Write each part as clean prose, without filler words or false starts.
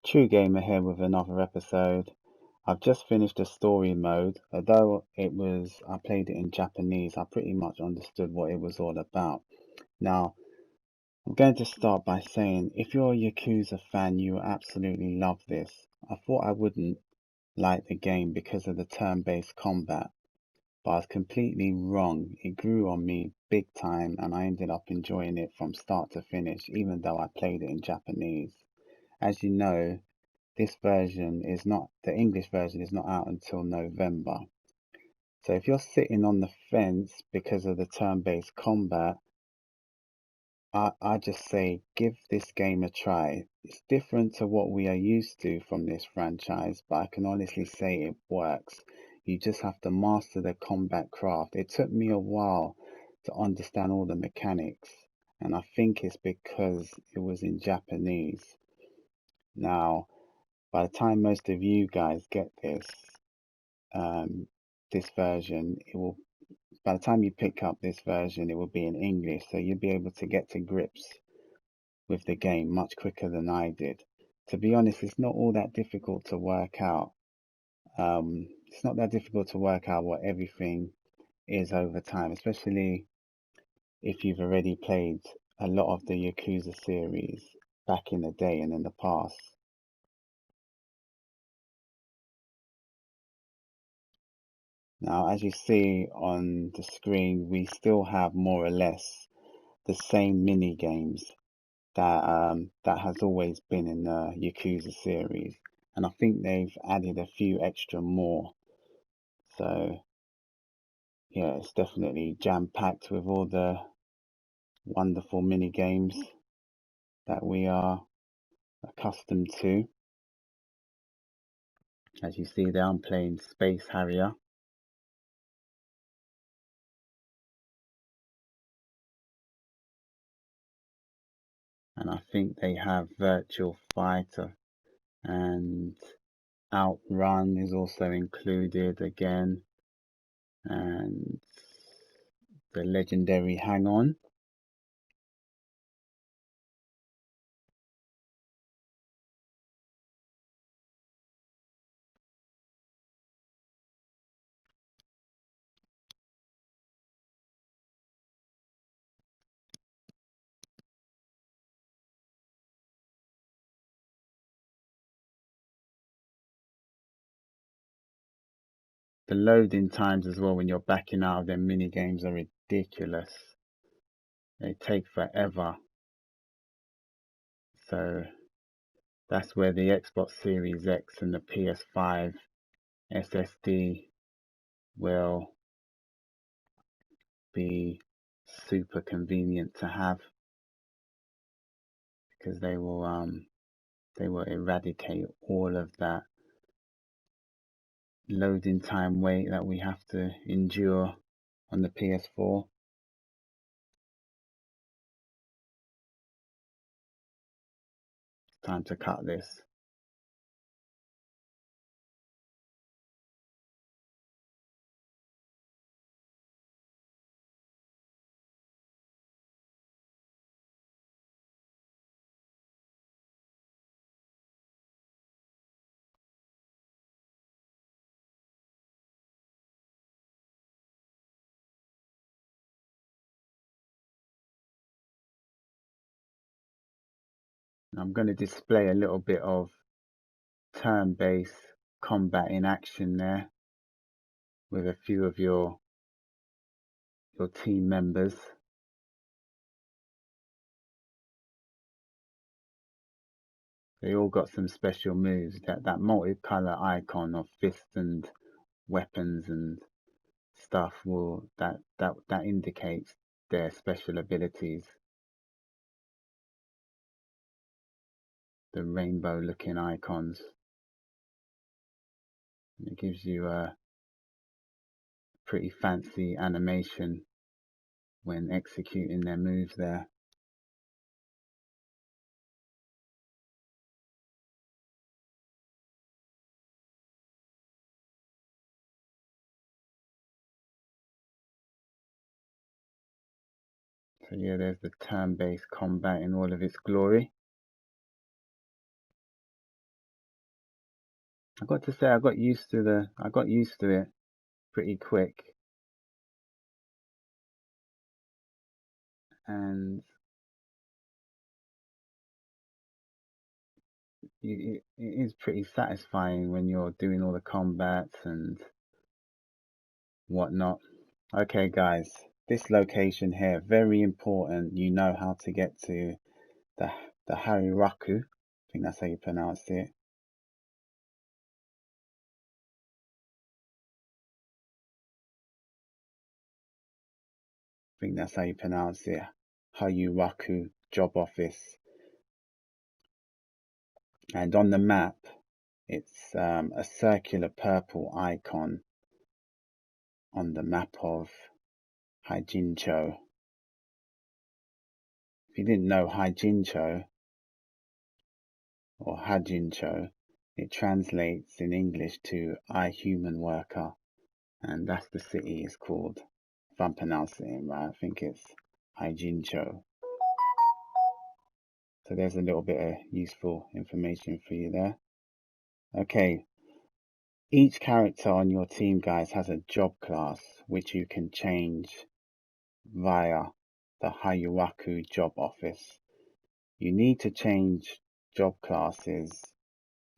True Gamer here with another episode. I've just finished the story mode. Although I played it in Japanese, I pretty much understood what it was all about. Now, I'm going to start by saying, if you're a Yakuza fan, you will absolutely love this. I thought I wouldn't like the game because of the turn-based combat, but I was completely wrong. It grew on me big time and I ended up enjoying it from start to finish, even though I played it in Japanese. As you know, the English version is not out until November. So if you're sitting on the fence because of the turn-based combat, I just say give this game a try. It's different to what we are used to from this franchise, but I can honestly say it works. You just have to master the combat craft. It took me a while to understand all the mechanics, and I think it's because it was in Japanese. Now, by the time most of you guys get um, this version, by the time you pick up this version, it will be in English, so you'll be able to get to grips with the game much quicker than I did. To be honest, it's not all that difficult to work out. It's not that difficult to work out what everything is over time, especially if you've already played a lot of the Yakuza series back in the day and in the past. Now, as you see on the screen, we still have more or less the same mini games that has always been in the Yakuza series, and I think they've added a few extra more. So yeah, it's definitely jam-packed with all the wonderful mini games that we are accustomed to. As you see there, I'm playing Space Harrier. And I think they have Virtual Fighter, and Outrun is also included again, and the legendary Hang On. The loading times as well when you're backing out of them mini games are ridiculous. They take forever. So that's where the Xbox Series X and the PS5 SSD will be super convenient to have, because they will eradicate all of that loading time wait that we have to endure on the PS4. It's time to cut this. I'm going to display a little bit of turn-based combat in action there with a few of your team members. They all got some special moves. That multicolor icon of fists and weapons and stuff that indicates their special abilities. The rainbow looking icons. And it gives you a pretty fancy animation when executing their moves there. So yeah, there's the turn-based combat in all of its glory. I got to say I got used to it pretty quick, and it is pretty satisfying when you're doing all the combats and whatnot. Okay, guys, this location here, very important. You know how to get to the Hayawaku. I think that's how you pronounce it. I think that's how you pronounce it. Hayawaku Job Office. And on the map, it's a circular purple icon on the map of Haijincho. If you didn't know Haijincho or Hajincho, it translates in English to I human worker, and that's the city is called. If I'm pronouncing it right, I think it's Haijincho. So there's a little bit of useful information for you there. Okay, each character on your team, guys, has a job class which you can change via the Hayawaku Job Office. You need to change job classes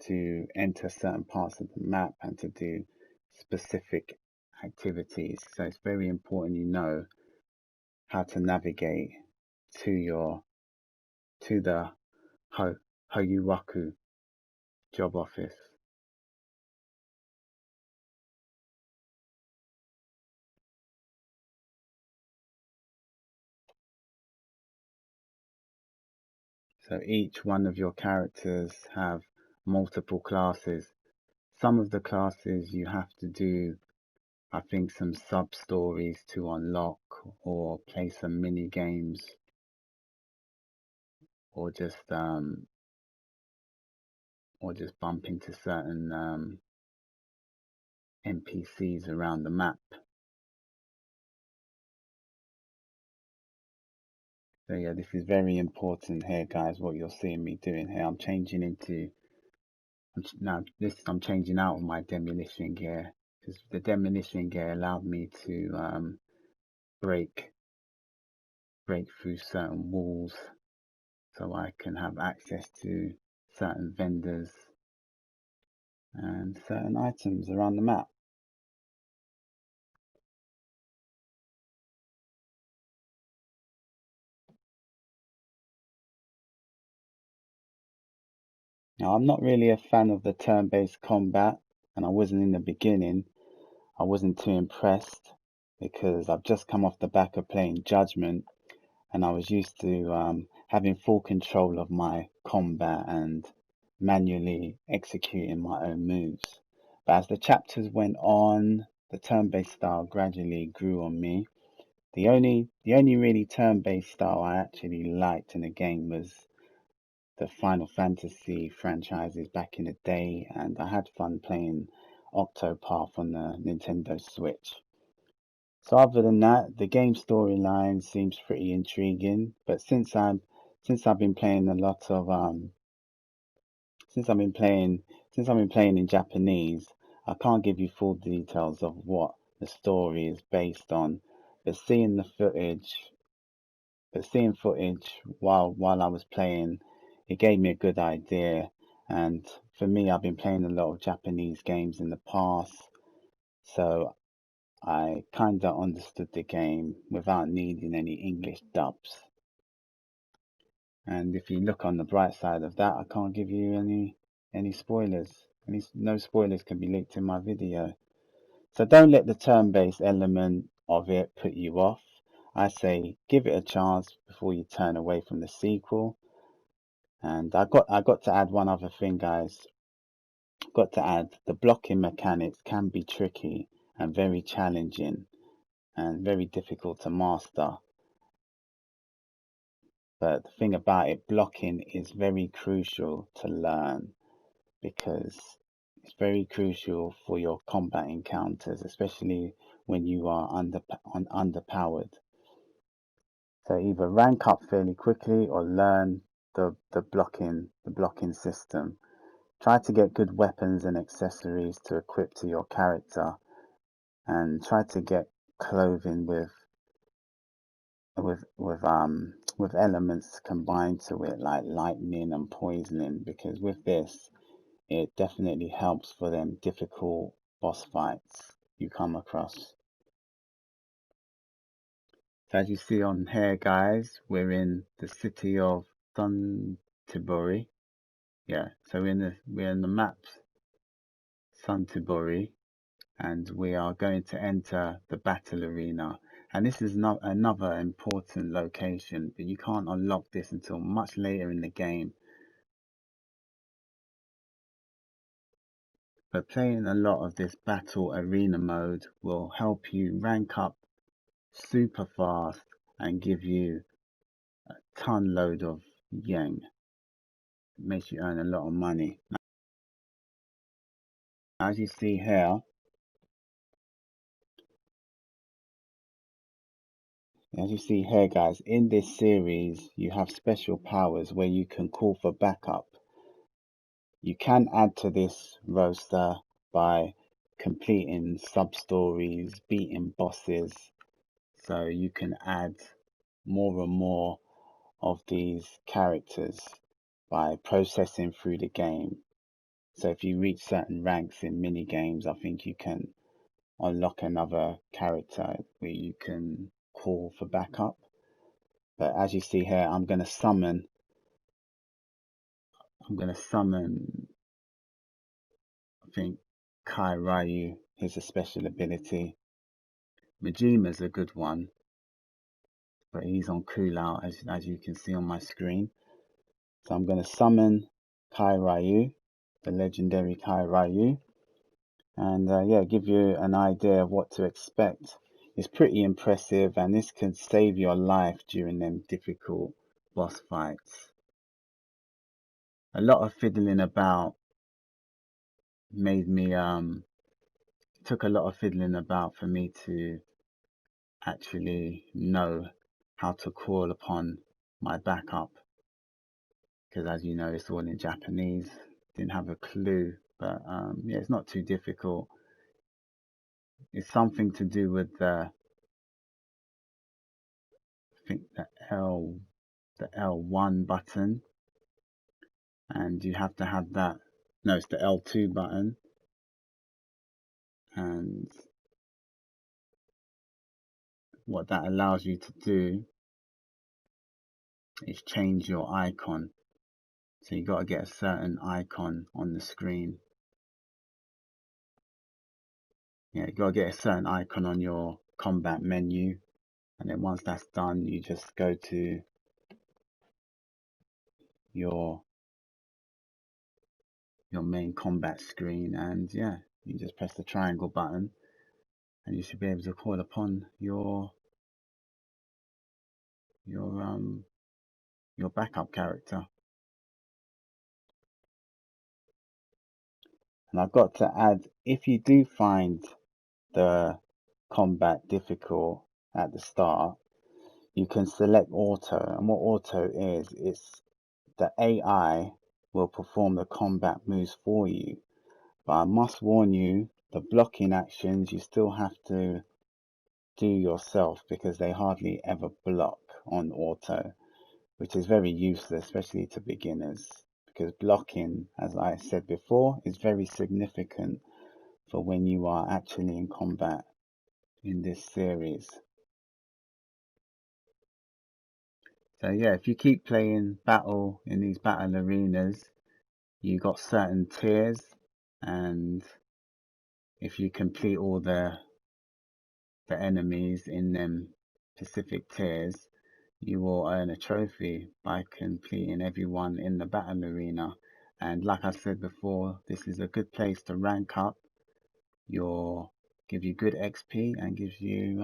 to enter certain parts of the map and to do specific activities. So it's very important you know how to navigate to the Hayawaku Job Office. So each one of your characters have multiple classes. Some of the classes you have to do, I think, some sub stories to unlock or play some mini games or just bump into certain NPCs around the map. So yeah, this is very important here, guys. What you're seeing me doing here, I'm changing out of my demolition gear because the demolition gear allowed me to break through certain walls, so I can have access to certain vendors and certain items around the map. Now, I'm not really a fan of the turn-based combat, and I wasn't in the beginning. I wasn't too impressed because I've just come off the back of playing Judgment, and I was used to having full control of my combat and manually executing my own moves. But as the chapters went on, the turn-based style gradually grew on me. The only really turn-based style I actually liked in the game was the Final Fantasy franchises back in the day, and I had fun playing Octopath on the Nintendo Switch. So other than that, the game storyline seems pretty intriguing. But since I've been playing a lot of since I've been playing since I've been playing in Japanese, I can't give you full details of what the story is based on. But seeing footage while I was playing, it gave me a good idea. And for me, I've been playing a lot of Japanese games in the past, so I kind of understood the game without needing any English dubs. And if you look on the bright side of that, I can't give you any spoilers. No spoilers can be leaked in my video. So don't let the turn-based element of it put you off. I say give it a chance before you turn away from the sequel. And I got to add one other thing, guys. Got to add the blocking mechanics can be tricky and very challenging and very difficult to master. But the thing about it, blocking is very crucial to learn because it's very crucial for your combat encounters, especially when you are underpowered. So either rank up fairly quickly or learn the blocking system. Try to get good weapons and accessories to equip to your character, and try to get clothing with elements combined to it, like lightning and poisoning, because with this it definitely helps for them difficult boss fights you come across. So as you see on here, guys, we're in the city of Suntibori. Yeah, so we're in the map Suntibori, and we are going to enter the battle arena. And this is not another important location, but you can't unlock this until much later in the game. But playing a lot of this battle arena mode will help you rank up super fast and give you a ton load of yen. It makes you earn a lot of money. As you see here, guys, in this series, you have special powers where you can call for backup. You can add to this roster by completing sub-stories, beating bosses, so you can add more and more of these characters by processing through the game. So if you reach certain ranks in minigames, I think you can unlock another character where you can call for backup. But as you see here, I'm going to summon I think Kai Ryu is a special ability. Majima's a good one, but he's on cooldown as you can see on my screen. So I'm going to summon Kai Ryu, the legendary Kai Ryu, and yeah, give you an idea of what to expect. It's pretty impressive, and this can save your life during them difficult boss fights. A lot of fiddling about made me took a lot of fiddling about for me to actually know how to call upon my backup, because as you know, it's all in Japanese. Didn't have a clue, but yeah, it's not too difficult. It's something to do with I think the L1 button, and you have to have that. No, it's the L2 button, and what that allows you to do is change your icon. So you got to get a certain icon on the screen. Yeah, you got to get a certain icon on your combat menu, and then once that's done, you just go to your main combat screen, and yeah, you just press the triangle button, and you should be able to call upon your backup character. And I've got to add, if you do find the combat difficult at the start, you can select auto, and what auto is, it's the AI will perform the combat moves for you. But I must warn you, the blocking actions you still have to do yourself, because they hardly ever block on auto, which is very useless, especially to beginners, because blocking, as I said before, is very significant for when you are actually in combat in this series. So yeah, if you keep playing battle in these battle arenas, you got certain tiers, and if you complete all the enemies in them specific tiers, you will earn a trophy by completing everyone in the battle arena. And like I said before, this is a good place to rank up give you good XP, and gives you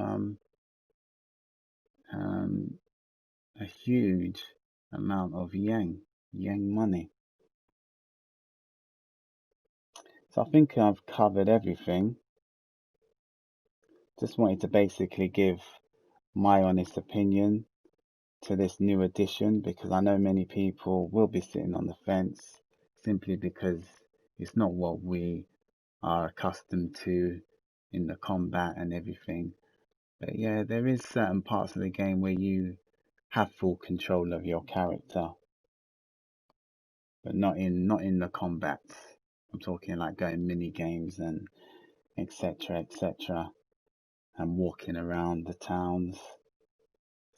a huge amount of yen money. So I think I've covered everything. Just wanted to basically give my honest opinion to this new edition, because I know many people will be sitting on the fence simply because It's not what we are accustomed to in the combat and everything. But yeah, there is certain parts of the game where you have full control of your character, but not in the combats. I'm talking like going mini games and etc. etc. and walking around the towns.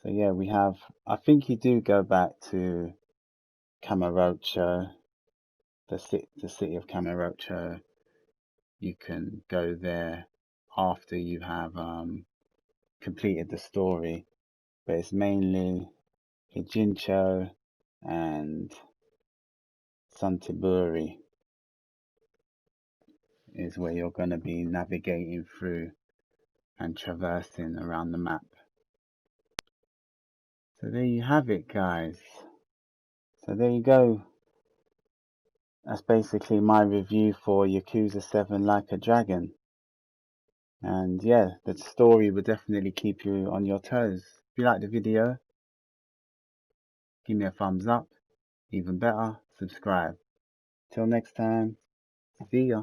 So yeah, we have. I think you do go back to Kamurocho, the city of Kamurocho. You can go there after you have completed the story, but it's mainly Hijincho and Santiburi is where you're going to be navigating through and traversing around the map. So there you have it, guys. So there you go. That's basically my review for Yakuza 7 Like a Dragon. And yeah, the story will definitely keep you on your toes. If you like the video, give me a thumbs up. Even better, subscribe. Till next time, see ya.